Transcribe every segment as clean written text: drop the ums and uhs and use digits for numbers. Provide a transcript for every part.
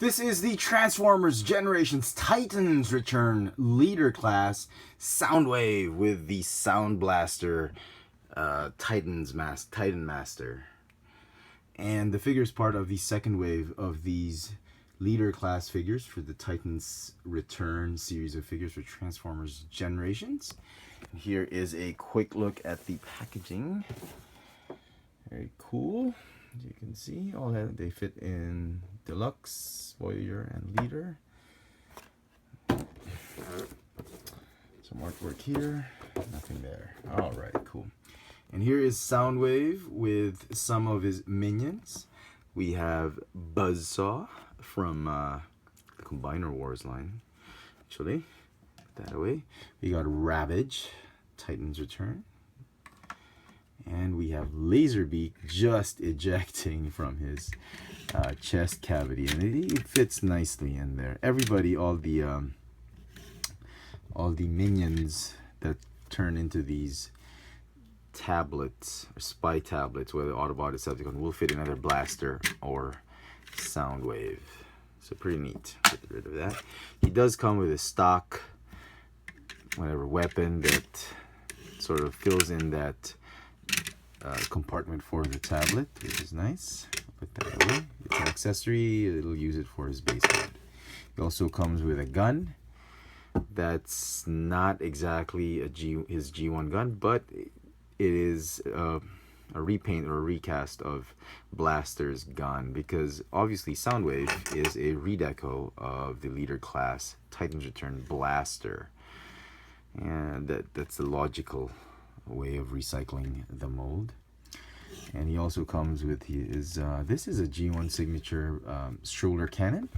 This is the Transformers Generations Titans Return Leader Class Soundwave with the Sound Blaster Titan Master. And the figure is part of the second wave of these leader class figures for the Titans Return series of figures for Transformers Generations. And here is a quick look at the packaging. Very cool. As you can see, all that they fit in Deluxe, Voyager, and Leader. Some artwork here, nothing there. All right, cool. And here is Soundwave with some of his minions. We have Buzzsaw from the Combiner Wars line. Actually, put that away. We got Ravage, Titans Return. And we have Laserbeak just ejecting from his chest cavity, and it fits nicely in there. Everybody, all the minions that turn into these tablets or spy tablets, whether Autobot or Decepticon, will fit in either Blaster or Soundwave. So pretty neat. Get rid of that. He does come with a stock, whatever weapon that sort of fills in that compartment for the tablet, which is nice. Put that away. It's an accessory. It'll use it for his base mode. He also comes with a gun. That's not exactly his G1 gun, but it is a repaint or a recast of Blaster's gun, because obviously Soundwave is a redeco of the leader class Titans Return Blaster, and that's the logical way of recycling the mold. And he also comes with his this is a G1 signature shoulder cannon,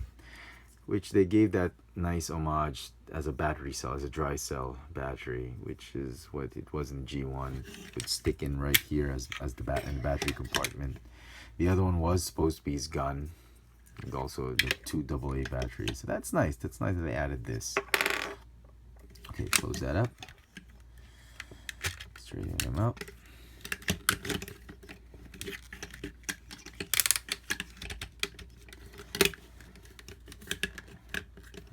which they gave that nice homage as a battery cell, as a dry cell battery, which is what it was in G1. It would stick in right here as the in the battery compartment. The other one was supposed to be his gun, and also the 2 AA batteries. So that's nice. That's nice that they added this. Okay, close that up. Straighten them out.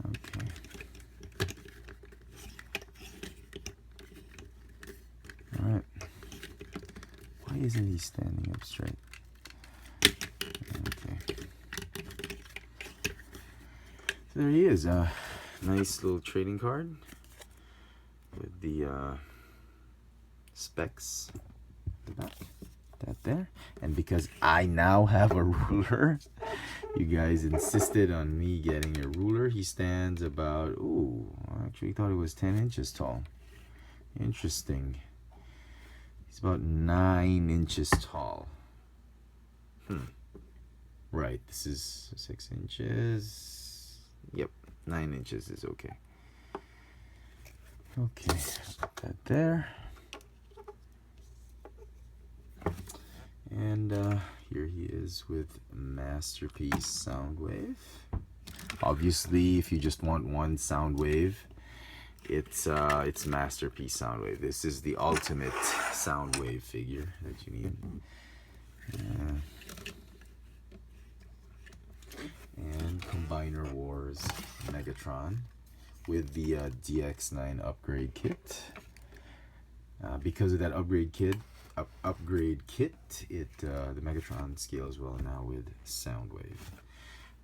Okay. All right. Why isn't he standing up straight? Okay. So there he is. A nice little trading card with the specs, that there. And because I now have a ruler, you guys insisted on me getting a ruler. He stands about, ooh, I actually thought it was 10 inches tall. Interesting. He's about 9 inches tall. Right, this is 6 inches. Yep, 9 inches is okay. Okay, put that there. And here he is with Masterpiece Soundwave. Obviously, if you just want one Soundwave, it's Masterpiece Soundwave. This is the ultimate Soundwave figure that you need. And Combiner Wars Megatron with the DX9 upgrade kit. Because of that upgrade kit, the Megatron scales well now with Soundwave.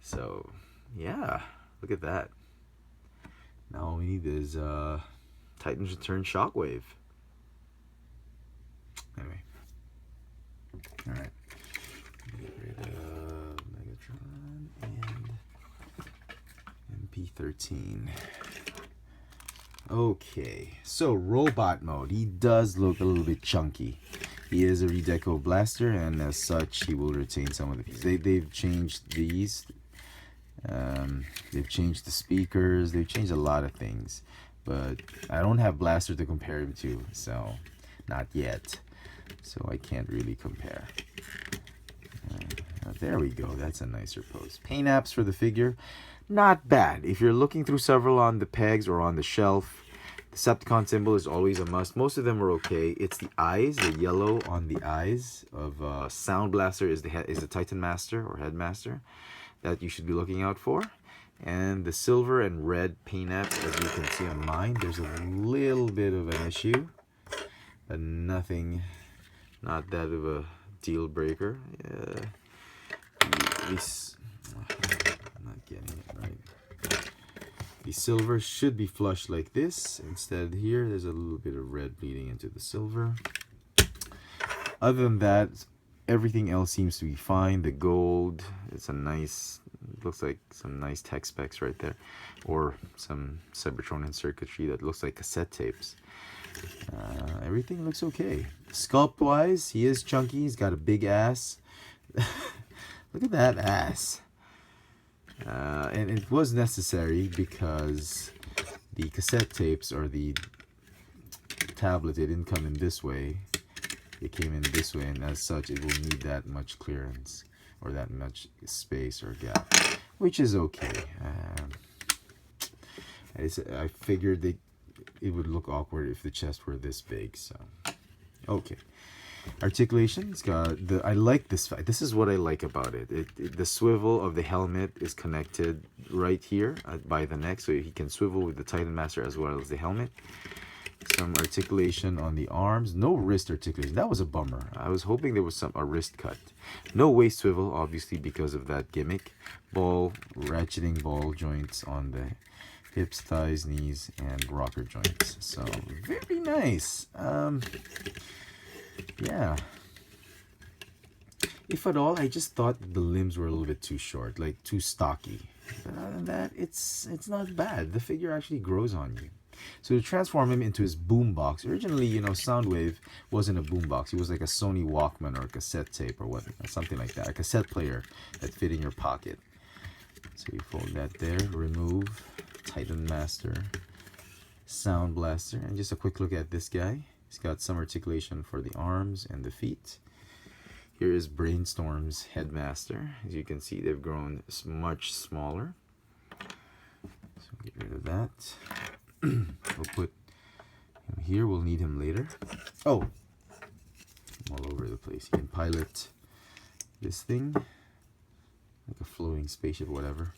So yeah, look at that. Now all we need is Titans Return Shockwave. Anyway, all right. Get rid of Megatron and MP13. Okay, so robot mode. He does look a little bit chunky. He is a redeco Blaster, and as such, he will retain some of the pieces. They've changed these. They've changed the speakers. They've changed a lot of things. But I don't have Blaster to compare him to, so not yet. So I can't really compare. There we go. That's a nicer pose. Paint apps for the figure. Not bad. If you're looking through several on the pegs or on the shelf, the Decepticon symbol is always a must. Most of them are okay. It's the eyes, the yellow on the eyes of Sound Blaster is the Titan Master or Headmaster. that you should be looking out for. And the silver and red paint apps, as you can see on mine, there's a little bit of an issue, but nothing, not that of a deal breaker. I'm not getting it right. The silver should be flush like this. Instead here, there's a little bit of red bleeding into the silver. Other than that, everything else seems to be fine. The gold, it's a nice, looks like some nice tech specs right there, or some Cybertronian circuitry that looks like cassette tapes. Everything looks okay. Sculpt wise, he is chunky. He's got a big ass. Look at that ass. And it was necessary because the cassette tapes or the tablet, they didn't come in this way. It came in this way, and as such, it will need that much clearance or that much space or gap, which is okay. I figured it would look awkward if the chest were this big, so okay. Articulations, I like this. This is what I like about it. The swivel of the helmet is connected right here by the neck, so he can swivel with the Titan Master as well as the helmet. Some articulation on the arms. No wrist articulation. That was a bummer. I was hoping there was a wrist cut. No waist swivel, obviously, because of that gimmick. Ratcheting ball joints on the hips, thighs, knees, and rocker joints. So very nice. Yeah. If at all, I just thought the limbs were a little bit too short, like too stocky. But other than that, it's not bad. The figure actually grows on you. So to transform him into his boombox, originally, you know, Soundwave wasn't a boombox. It was like a Sony Walkman or a cassette tape or what, something like that. A cassette player that fit in your pocket. So you fold that there, remove Titan Master, Sound Blaster, and just a quick look at this guy. He's got some articulation for the arms and the feet. Here is Brainstorm's Headmaster. As you can see, they've grown much smaller. So get rid of that. We'll put him here. We'll need him later. Oh, I'm all over the place. You can pilot this thing like a floating spaceship or whatever.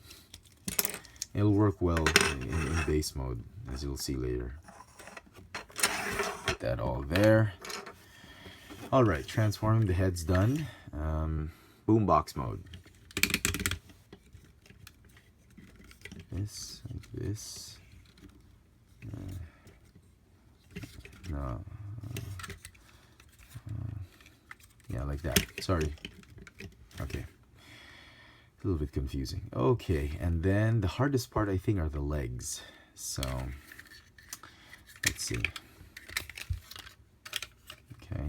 It'll work well in base mode, as you'll see later. Put that all there. All right, transforming. The head's done. Boombox mode. This, like this. Yeah, like that. Sorry. Okay. A little bit confusing. Okay, and then the hardest part, I think, are the legs. So, let's see. Okay.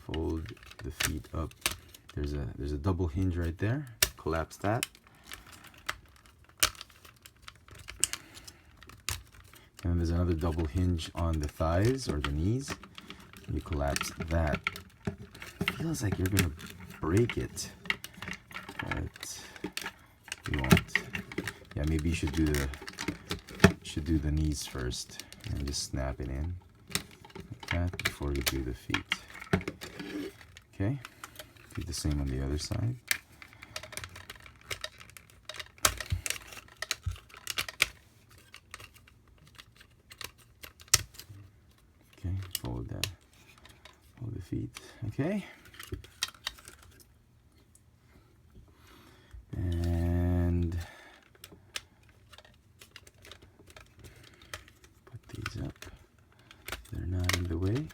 Fold the feet up. There's a double hinge right there. Collapse that. And then there's another double hinge on the thighs or the knees. You collapse that. It feels like you're gonna break it, but you won't. Yeah, maybe you should do the knees first and just snap it in like that before you do the feet. Okay, do the same on the other side. Okay, fold the feet. Okay. And put these up. They're not in the way.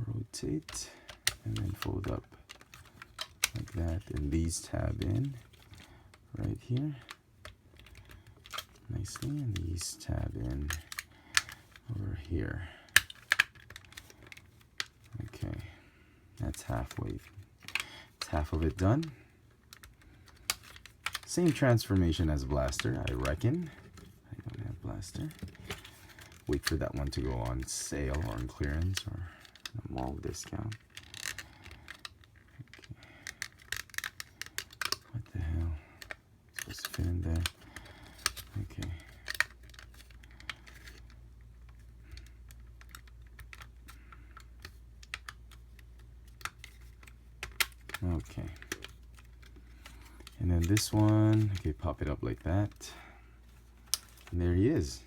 Rotate and then fold up like that. And these tab in right here nicely, and these tab in over here. Okay, that's halfway. It's half of it done. Same transformation as Blaster, I reckon. I don't have Blaster. Wait for that one to go on sale or on clearance or a mall discount. Okay. What the hell? It's supposed to fit in there. Okay. Okay. And then this one, okay, pop it up like that. And there he is.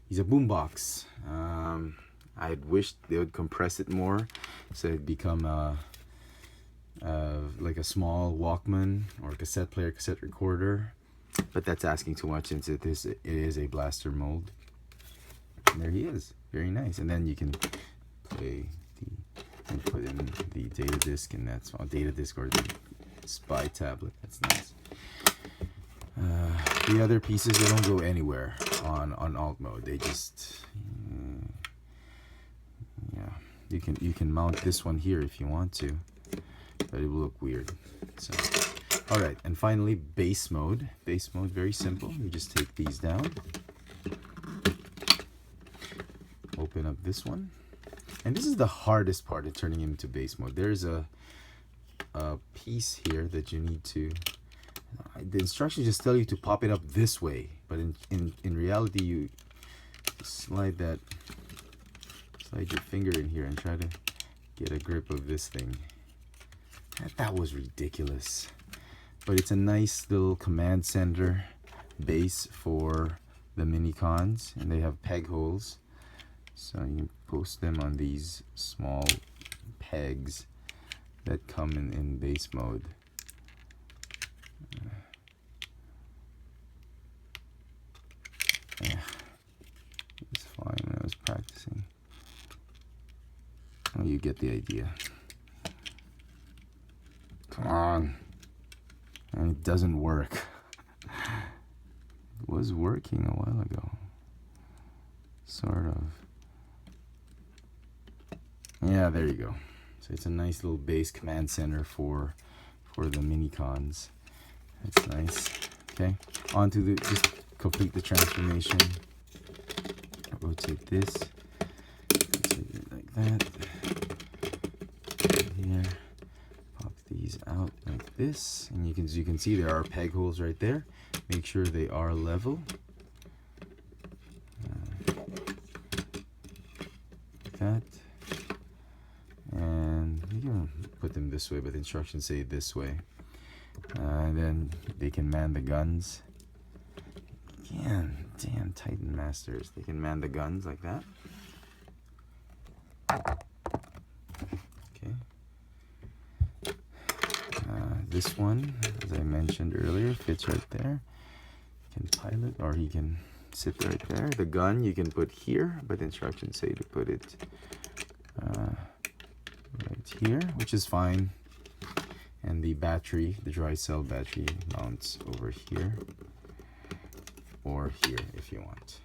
He's a boombox. I'd wished they would compress it more so it'd become like a small Walkman or cassette player, cassette recorder. But that's asking too much since it is a blaster mold. And there he is. Very nice. And then you can play and put in the data disc, and that's data disc or the spy tablet. That's nice. The other pieces, they don't go anywhere on alt mode. They just yeah. You can mount this one here if you want to, but it will look weird. So, all right, and finally bass mode. Bass mode, very simple. You just take these down, open up this one, and this is the hardest part of turning him into bass mode. There's a piece here that you need to. The instructions just tell you to pop it up this way, but in reality, you slide your finger in here and try to get a grip of this thing. That was ridiculous. But it's a nice little command center base for the mini cons, and they have peg holes, so you can post them on these small pegs that come in bass mode. Yeah, it was fine when I was practicing. Oh, you get the idea. Come on. And it doesn't work. It was working a while ago. Sort of. Yeah, there you go. So it's a nice little bass command center for the mini cons. That's nice. Okay, on to just complete the transformation. Rotate this. Rotate it like that. Here. Pop these out like this, and you can see there are peg holes right there. Make sure they are level. Like that. And you can put them this way, but the instructions say this way. And then they can man the guns. Damn Titan Masters. They can man the guns like that. Okay. This one, as I mentioned earlier, fits right there. You can pilot, or he can sit right there. The gun you can put here, but the instructions say to put it right here, which is fine. And the battery, the dry cell battery, mounts over here or here if you want.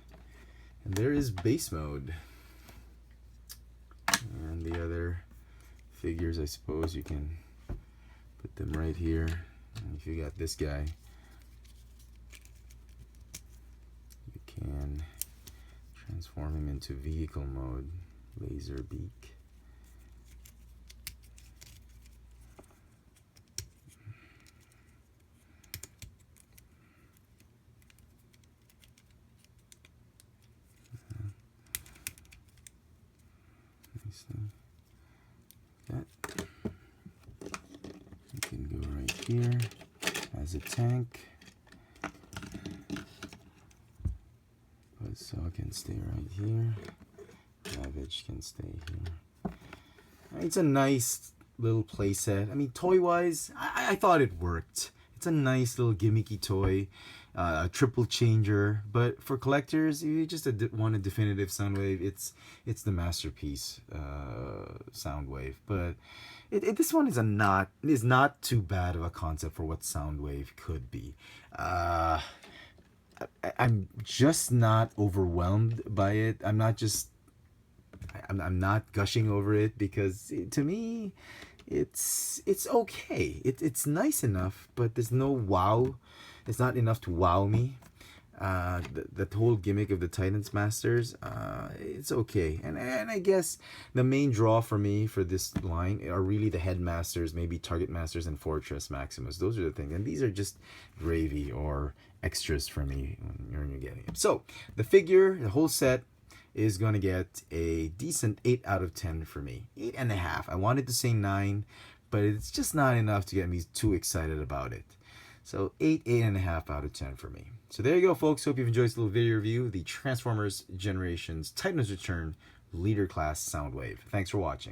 And there is bass mode. And the other figures, I suppose you can put them right here. And if you got this guy, you can transform him into vehicle mode, laser beak. That you can go right here as a tank. Buzzsaw can stay right here. Cabbage can stay here. It's a nice little playset. I mean, toy-wise, I thought it worked. It's a nice little gimmicky toy. A triple changer, but for collectors, you just want a definitive Soundwave. It's the masterpiece Soundwave, but this one is not too bad of a concept for what Soundwave could be. I'm just not overwhelmed by it. I'm not gushing over it, because to me, it's okay. It's nice enough, but there's no wow. It's not enough to wow me. The whole gimmick of the Titans Masters, it's okay. And I guess the main draw for me for this line are really the Headmasters, maybe Target Masters, and Fortress Maximus. Those are the things. And these are just gravy or extras for me when you're getting them. So the figure, the whole set, is going to get a decent 8 out of 10 for me. 8.5. I wanted to say 9, but it's just not enough to get me too excited about it. So 8.5 out of 10 for me. So there you go, folks. Hope you've enjoyed this little video review, the Transformers Generations Titans Return Leader Class Soundwave. Thanks for watching.